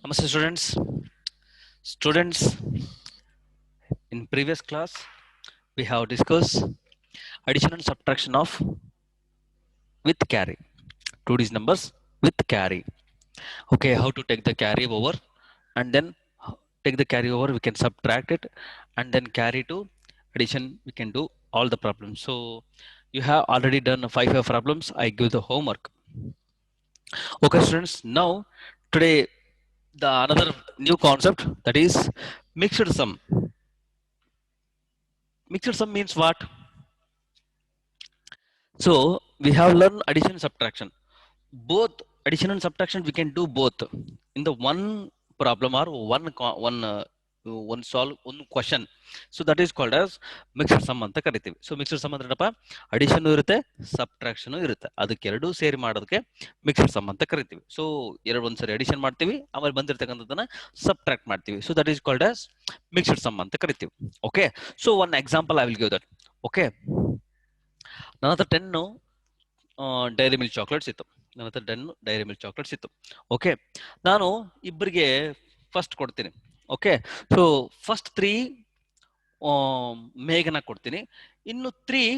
Namaste students. Students, in previous class we have discussed addition and subtraction of with carry. Two digit numbers with carry. Okay, how to take the carry over and then take the carry over we can subtract it and then carry to addition we can do all the problems. So you have already done five problems. I give the homework. Okay students, now today the another new concept that is mixed sum. Mixed sum means what? So we have learned addition and subtraction. Both addition and subtraction we can do both in the one problem or one solve one question. So that is called as mixed sum ಅಂತ ಕರಿತೀವಿ. So mixed some ಅಂದ್ರೆ ಏನಪ್ಪ, addition ಇರುತ್ತೆ subtraction ಇರುತ್ತೆ, ಅದಕ್ಕೆ ಎರಡು ಸೇರಿ ಮಾಡೋದಕ್ಕೆ ಮಿಕ್ಸ್ಡ್ ಸಮ್ ಅಂತ ಕರಿತೀವಿ. ಸೊ ಒಂದ್ಸರಿ ಅಡಿಷನ್ ಮಾಡ್ತೀವಿ, ಆಮೇಲೆ ಬಂದಿರತಕ್ಕಂಥದ್ದನ್ನ ಸಬ್ಟ್ರಾಕ್ಟ್ ಮಾಡ್ತೀವಿ. So that is called as mixed sum ಅಂತ ಕರಿತೀವಿ. Okay, so one example I will give that. Okay, ನನ್ನ ಹತ್ರ 10 ಡೈರಿ ಮಿಲ್ಕ್ ಚಾಕ್ಲೇಟ್ಸ್ ಇತ್ತು. ನನ್ನ ಹತ್ರ 10 ಡೈರಿ ಮಿಲ್ಕ್ ಚಾಕ್ಲೇಟ್ಸ್ ಇತ್ತು. ಓಕೆ, ನಾನು ಇಬ್ಬರಿಗೆ ಫಸ್ಟ್ ಕೊಡ್ತೀನಿ. ಓಕೆ, ಸೊ ಫಸ್ಟ್ 3 ಮೇಘನ ಕೊಡ್ತೀನಿ, ಇನ್ನು 3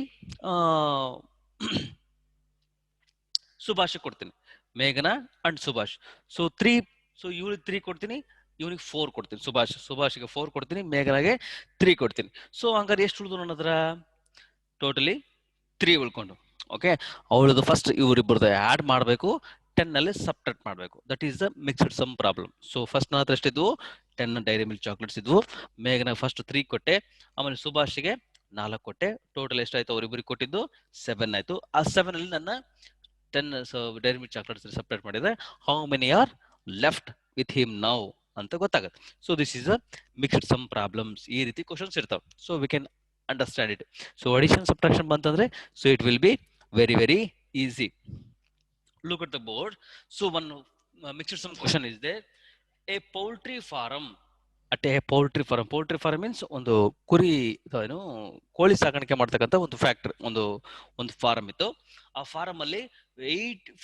ಸುಭಾಷ್ ಕೊಡ್ತೀನಿ. ಮೇಘನ ಅಂಡ್ ಸುಭಾಷ್. ಸೊ 3, ಸೊ ಇವ್ರಿಗೆ 3 ಕೊಡ್ತೀನಿ, ಇವನಿಗೆ 4 ಕೊಡ್ತೀನಿ. ಸುಭಾಷ್ಗೆ 4 ಕೊಡ್ತೀನಿ, ಮೇಘನಾಗೆ 3 ಕೊಡ್ತೀನಿ. ಸೊ ಹಂಗಾರೆ ಎಷ್ಟು ಉಳಿದು ನನ್ನ ಹತ್ರ? ಟೋಟಲಿ 3 ಉಳ್ಕೊಂಡು. ಓಕೆ, ಅವಳದು ಫಸ್ಟ್ ಇವರಿಬ್ಬರದು ಆಡ್ ಮಾಡಬೇಕು, 10 ನಲ್ಲಿ ಸಬ್ಟ್ರಾಕ್ಟ್ ಮಾಡಬೇಕು. That is the mixed sum problem. So first ನನ್ನ ಹತ್ರ ಎಷ್ಟಿದ್ವು? 10 ಡೈರಿ ಮಿಲ್ಕ್ ಚಾಕ್ಲೇಟ್ಸ್ ಇದ್ವು. ಮೇಘನ ಫಸ್ಟ್ 3 ಕೊಟ್ಟೆ, ಆಮೇಲೆ ಸುಭಾಷ್ಗೆ 4 ಕೊಟ್ಟೆ. ಟೋಟಲ್ ಎಷ್ಟಾಯ್ತು? ಅವರಿಬ್ಬರಿಗೆ ಕೊಟ್ಟಿದ್ದು 7 ಆಯ್ತು. ಆ 7 ಅಲ್ಲಿ ನನ್ನ 10 ಡೈರಿ ಮಿಲ್ಕ್ ಚಾಕ್ಲೇಟ್ಸ್ ಸಬ್ಟ್ರಾಕ್ಟ್ ಮಾಡಿದ್ರೆ how many are left with him now ಅಂತ ಗೊತ್ತಾಗುತ್ತೆ. So this is a mixed sum problems. ಈ ರೀತಿ ಕ್ವಶನ್ಸ್ ಇರ್ತಾವೆ. So we can understand it. So addition subtraction bantandre, so it will be very easy. Look at the board. So one mixed sum question is there. A poultry farm, at a poultry farm means ಒಂದು ಕುರಿ ಏನು ಕೋಳಿ ಸಾಕಾಣಿಕೆ ಮಾಡ್ತಕ್ಕಂಥ ಒಂದು factory, ಒಂದು form ಇತ್ತು. ಆ ಫಾರಂ ಅಲ್ಲಿ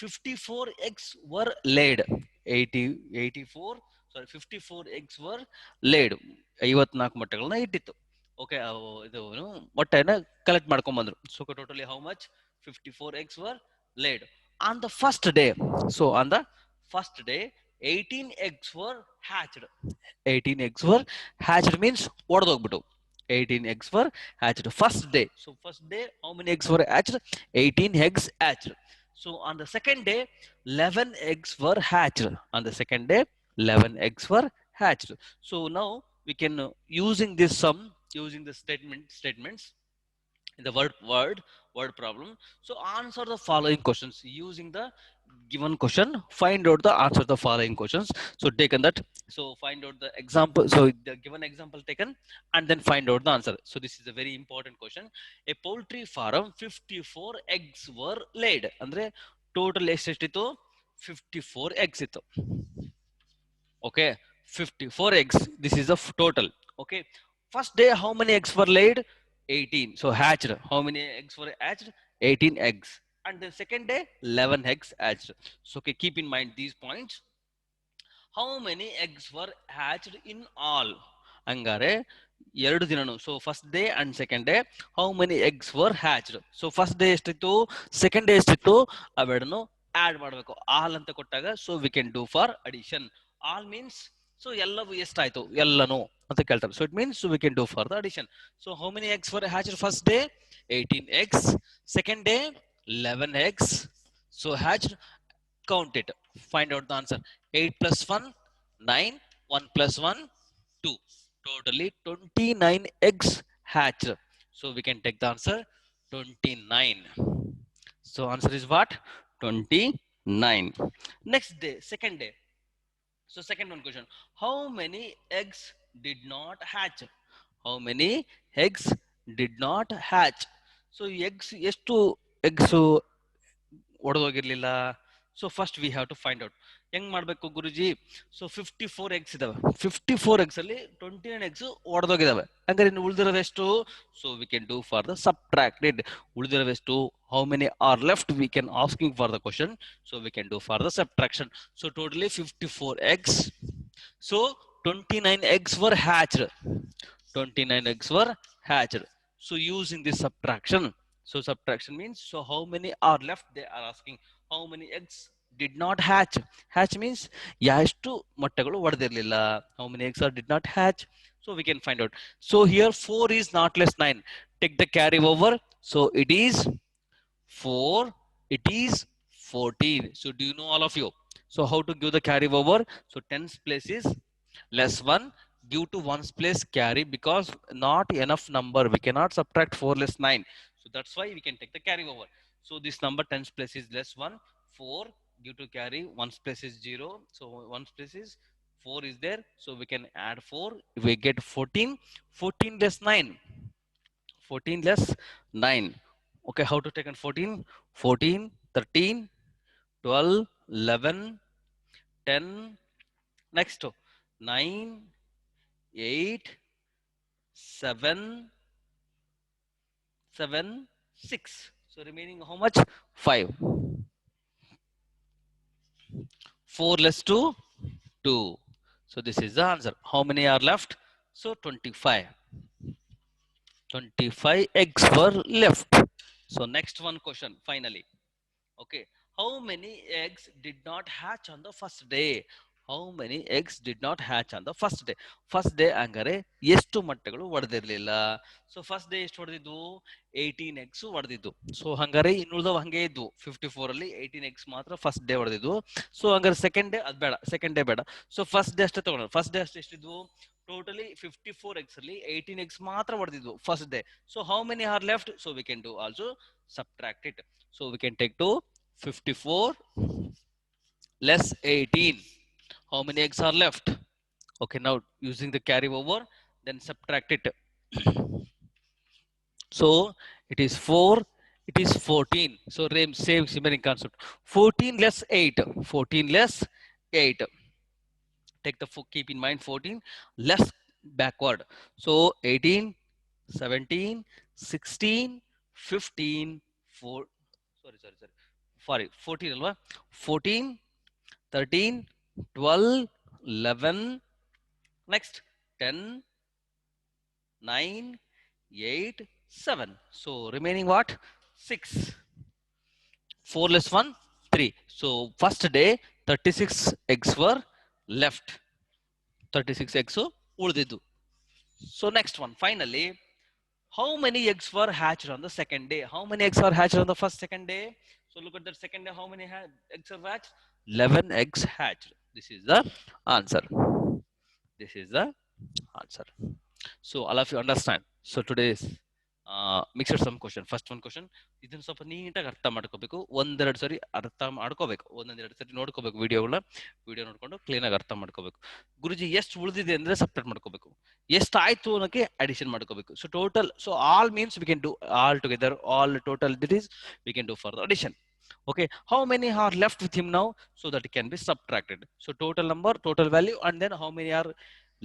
54 eggs were laid. 54 eggs were laid. 54 ಮೊಟ್ಟೆಗಳನ್ನ ಇಟ್ಟಿತ್ತು. ಓಕೆ, ಇದು ಮೊಟ್ಟೆನ ಕಲೆಕ್ಟ್ ಮಾಡ್ಕೊಂಡ್ ಬಂದ್ರು. So totally how much? 54 eggs were laid on the first day. So on the first day 18 eggs were hatched. 18 eggs were hatched means ಒಡೆದೋಗ್ಬಿಟ್ಟು. 18 eggs were hatched first day. So first day how many eggs were hatched? 18 eggs hatched. So on the second day 11 eggs were hatched. On the second day 11 eggs were hatched. So now we can using this sum, using the statements in the word problem. So answer the following questions using the given question. Find out the answer the following questions. So taken that. So find out the example. So the given example taken and then find out the answer. So this is a very important question. A poultry farm 54 eggs were laid. Andre total ಎಷ್ಟಿತ್ತು? 54 eggs ಇತ್ತು. Okay, 54 eggs. This is the total. Okay, first day how many eggs were laid? 18. So hatched, how many eggs were hatched? 18 eggs. And the second day 11 eggs hatched. So okay, keep in mind these points. How many eggs were hatched in all? Angare ಎರಡು ದಿನನು. So first day and second day how many eggs were hatched. So first day ಎಷ್ಟಿತ್ತು, second day ಎಷ್ಟಿತ್ತು, ಅವೆರಡನ್ನು add ಮಾಡಬೇಕು. All ಅಂತ ಕೊಟ್ಟಾಗ so we can do for addition. All means so ಎಲ್ಲವೂ ಎಷ್ಟಾಯ್ತು, ಎಲ್ಲನೂ ಅಂತ ಕೇಳ್ತಾರೆ. So it means we can do for the addition. So how many eggs were hatched first day? 18 eggs. Second day 11 eggs. So hatched, count it, find out the answer. 8 plus 1 9, 1 plus 1 2, totally 29 eggs hatched. So we can take the answer 29. So answer is what? 29. Next day, second day. So second one question, how many eggs did not hatch? How many eggs did not hatch? So eggs ಎಷ್ಟು eggs ಒಡೆದೋಗಿರ್ಲಿಲ್ಲ. So first we have to find out. ಹೆಂಗ್ ಮಾಡ್ಬೇಕು ಗುರುಜಿ? So 54 eggs ಇದಾವೆ. 54 eggs ಅಲ್ಲಿ 29 eggs ಒಡೆದೋಗಿದಾವೆ. ಹಂಗಾರೆ ಇನ್ನು ಉಳಿದಿರೋವೆಷ್ಟು? So we can do for the subtracted. ಉಳಿದಿರೋವೆಷ್ಟು? How many are left? We can asking for the question. So we can do for the subtraction. So totally 54 eggs. So 29 eggs were hatched. 29 eggs were hatched. So using this subtraction, so subtraction means, so how many are left, they are asking how many eggs did not hatch. Hatch means ಎಷ್ಟು ಮೊಟ್ಟೆಗಳು ಒಡೆದಿರಲಿಲ್ಲ. How many eggs are did not hatch, so we can find out. So here 4 is not less 9, take the carry over, so it is 4, it is 14. So do you know, all of you, so how to give the carry over? So tens place is less 1, give to ones place carry, because not enough number, we cannot subtract 4 less 9, so that's why we can take the carry over. So this number tens place is less 1, 4, give to carry, ones place is 0, so ones place is 4 is there, so we can add 4, we get 14. 14 less 9, 14 less 9. Okay, how to take on 14? 14, 13, 12, 11, 10, next 9, 8, 7, 7, 6. So remaining how much? 5. 4 less 2, 2. So this is the answer. How many are left? So 25. 25 eggs were left. So next one question finally. Okay. How many eggs did not hatch on the first day? How many eggs did not hatch on the first day? First day ಹಂಗಾರೆ ಎಷ್ಟು ಮೊಟ್ಟೆಗಳು ಒಡೆದಿರಲಿಲ್ಲ. So first day ಎಷ್ಟು ಹೊಡೆದಿದ್ವು? 18 eggs ಹೊಡೆದಿದ್ದು. So ಹಂಗಾರೆ ಇನ್ನುಳಿದವು ಹಂಗೆ ಇದ್ವು. 54 ಅಲ್ಲಿ 18 eggs ಮಾತ್ರ ಫಸ್ಟ್ ಡೇ ಹೊಡೆದಿದ್ವು. ಸೊ ಹಂಗಾರೆ ಸೆಕೆಂಡ್ ಡೇ ಅದು ಬೇಡ, ಸೆಕೆಂಡ್ ಡೇ ಬೇಡ. ಸೊ ಫಸ್ಟ್ ಡೇ ಅಷ್ಟೇ ತಗೊಂಡು, ಫಸ್ಟ್ ಡೇ ಅಷ್ಟೇ ಎಷ್ಟಿದ್ವು? ಟೋಟಲಿ 54 eggs ಅಲ್ಲಿ 18 eggs ಮಾತ್ರ ಹೊಡೆದಿದ್ವು first day. So how many are left? So we can do also subtract it. So we can take to 54 less 18. How many eggs are left? Okay, now using the carry over, then subtract it. So it is 4, it is 14. So same remaining concept. 14 less 8, 14 less 8. Take the, keep in mind 14 less backward. So 18, 17, 16, 15, 4. Sorry, 14 alwa. 14, 13, 12, 11, next 10, 9, 8, 7. So remaining what? 6. 4 less 1, 3. So first day 36 eggs were left. 36 eggs ಉಳಿದಿದ್ದು. So next one finally, how many eggs were hatched on the second day? How many eggs were hatched on the first second day? So look at that second day, how many eggs are hatched? 11 eggs hatched. This is the answer. This is the answer. So all of you understand. So today's mixed sum question, first ಒಂದು question, ಇದನ್ನ ಸ್ವಲ್ಪ ನೀಟಾಗಿ ಅರ್ಥ ಮಾಡ್ಕೋಬೇಕು. ಒಂದೆರಡು ಸರಿ ಅರ್ಥ ಮಾಡ್ಕೋಬೇಕು, ಒಂದೊಂದೆರಡು ಸರಿ ನೋಡ್ಕೋಬೇಕು ವಿಡಿಯೋಗಳನ್ನ. ವಿಡಿಯೋ ನೋಡ್ಕೊಂಡು ಕ್ಲೀನ್ ಆಗಿ ಅರ್ಥ ಮಾಡ್ಕೋಬೇಕು. ಗುರುಜಿ ಎಷ್ಟು ಉಳಿದಿದೆ ಅಂದ್ರೆ ಸಪ್ರೇಟ್ ಮಾಡ್ಕೋಬೇಕು, ಎಷ್ಟು ಆಯ್ತು ಅನ್ನೋಕೆ ಅಡಿಷನ್ ಮಾಡ್ಕೋಬೇಕು. So total, so all means we can do all together, all total that is we can do for the addition. Okay, how many are left with him now? So that it can be subtracted. So total number, total value, and then how many are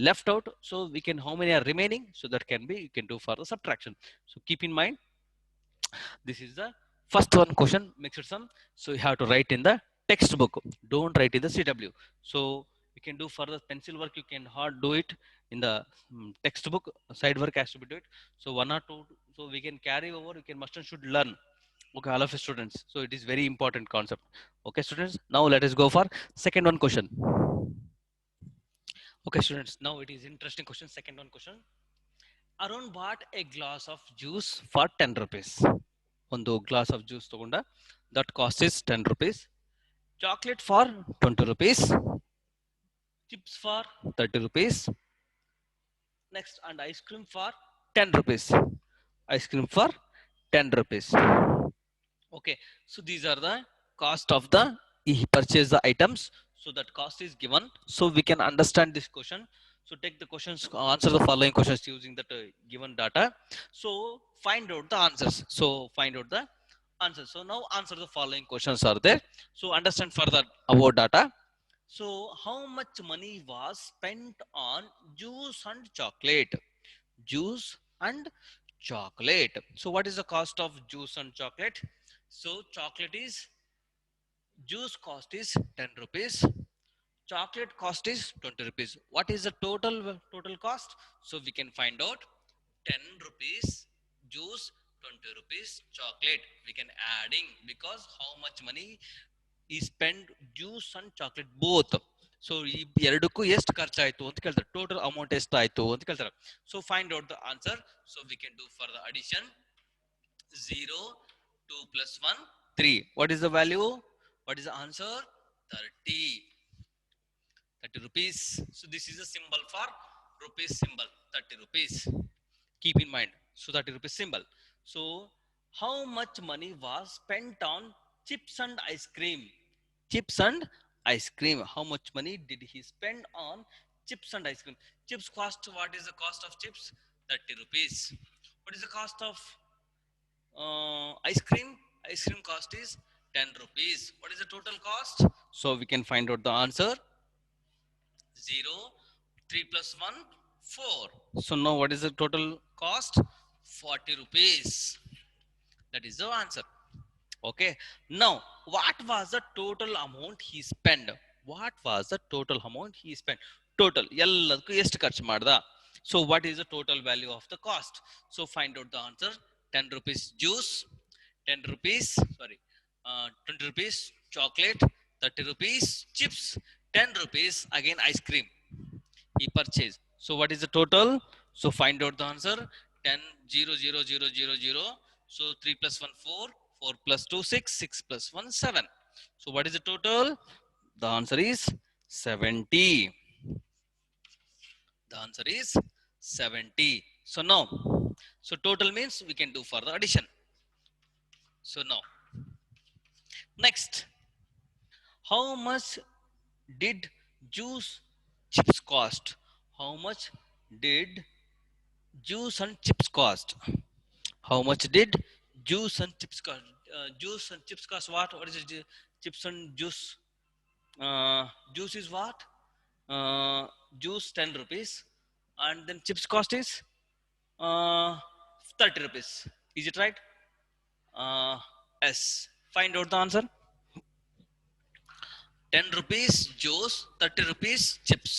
left out? So we can, how many are remaining? So that can be, you can do for the subtraction. So keep in mind, this is the first one question, mixed sum. So you have to write in the textbook. Don't write in the CW. So you can do for the pencil work, you can hard do it in the textbook. Side work has to be do it. So one or two, so we can carry over, you can must and should learn. Okay, all of you students. So it is very important concept. Okay, students. Now let us go for second one question. Okay, students. Now it is interesting question. Second one question. Arun bought a glass of juice for 10 rupees. One glass of juice togunda. That cost is 10 rupees. Chocolate for 20 rupees. Chips for 30 rupees. Next, and ice cream for 10 rupees. Ice cream for 10 rupees. Okay, so these are the cost of the, he purchased the items. So that cost is given. So we can understand this question. So take the questions, answer the following questions using that given data. So find out the answers. So find out the answers. So now answer the following questions are there. So understand further about data. So how much money was spent on juice and chocolate? Juice and chocolate. So what is the cost of juice and chocolate? So chocolate is, juice cost is 10 rupees. chocolate cost is 20 rupees. What is the total cost? So we can find out 10 rupees juice, 20 rupees chocolate. We can adding because how much money he spent juice and chocolate both. So ಈ ಎರಡಕ್ಕೂ ಎಷ್ಟು ಖರ್ಚಾಯ್ತು ಅಂತ ಕೇಳ್ತಾರೆ, total amount ಎಷ್ಟಾಯ್ತು ಅಂತ ಕೇಳ್ತಾರೆ. So find out the answer. So we can do for the addition. 0, 2 plus 1, 3. What is the value? What is the answer? 30. 30 rupees. So this is a symbol for rupees symbol. 30 rupees. Keep in mind. So 30 rupees symbol. So how much money was spent on chips and ice cream? Chips and ice cream. How much money did he spend on chips and ice cream? Chips cost, what is the cost of chips? 30 rupees. What is the cost of ice cream? Ice cream cost is 10 rupees. What is the total cost? So we can find out the answer. 0, 3 plus 1, 4. So now what is the total cost? 40 rupees. That is the answer. Okay. Now what was the total amount he spent? What was the total amount he spent? Total ಎಲ್ಲದಕ್ಕೂ ಎಷ್ಟು ಖರ್ಚು ಮಾಡ್ದ? So what is the total value of the cost? So find out the answer. 10 rupees juice, 10 rupees, sorry, 20 rupees chocolate, 30 rupees chips, 10 rupees again ice cream he purchased. So what is the total? So find out the answer. 10, 0, 0, 0, 0, 0. So 3 plus 1, 4, 4 plus 2, 6, 6 plus 1, 7. So what is the total? The answer is 70. The answer is 70. So now, so total means we can do for the addition. So now, next, how much did juice chips cost? How much did juice and chips cost? How much did juice and chips cost? Juice and chips cost what? What is it? Chips and juice? Juice is what? Juice 10 rupees, and then chips cost is uh, 30 rupees. Is it right? Yes. Find out the answer. 10 rupees juice, 30 rupees chips.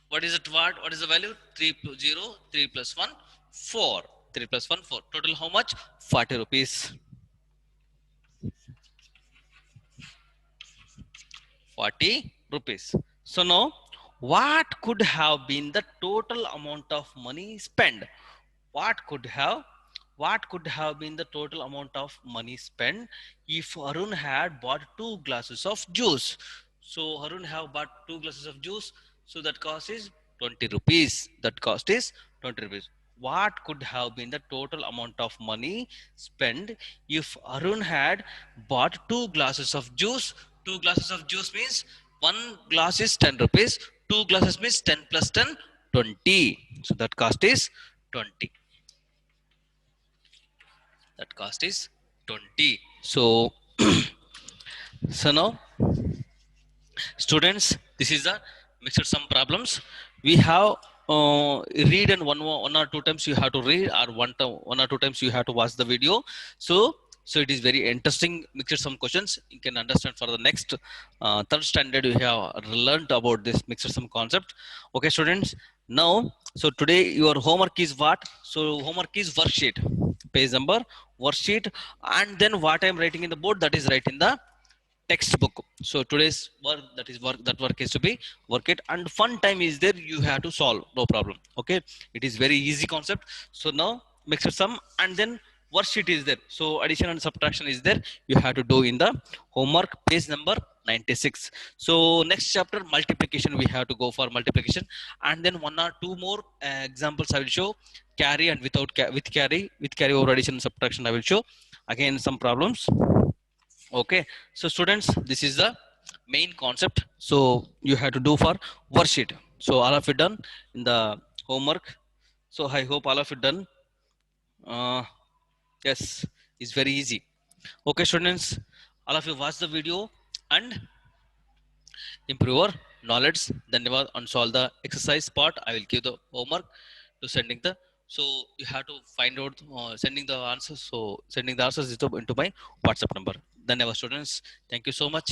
What is it? What is the value? 3 plus 0, 3 plus 1, 4. 3 plus 1, 4. Total how much? 40 rupees. 40 rupees. So now, what could have been the total amount of money spent? What could have been the total amount of money spent if Arun had bought 2 glasses of juice? So Arun have bought 2 glasses of juice. So that cost is 20 rupees. That cost is 20 rupees. What could have been the total amount of money spent if Arun had bought 2 glasses of juice? 2 glasses of juice means 1 glass is 10 rupees. 2 glasses means 10 plus 10, 20. So that cost is 20. That cost is 20. So so now students, this is the mixed sum problems. We have read, and one or two times you have to read, or one or two times you have to watch the video. So it is very interesting mixed sum questions. You can understand for the next third standard you have learned about this mixed sum concept. Okay students, now so today your homework is what? So homework is worksheet, page number, worksheet, and then what I am writing in the board, that is right in the textbook. So today's work, that work is to be work it, and fun time is there, you have to solve, no problem. Okay, it is very easy concept. So now mixed sum, and then worksheet is there. So addition and subtraction is there, you have to do in the homework, page number 96. So next chapter multiplication, we have to go for multiplication, and then one or two more examples I will show. Carry and without with carry, with carry over addition and subtraction I will show. Again some problems. Okay, so students, this is the main concept. So you have to do for worksheet. So all of it done in the homework. So I hope all of it done. Yes, it's very easy. Okay students, all of you watch the video and improve your knowledge. Then on solve the exercise part, I will give the homework to sending the. So you have to find out sending the answers. So sending the answers into my WhatsApp number. Then our students, thank you so much.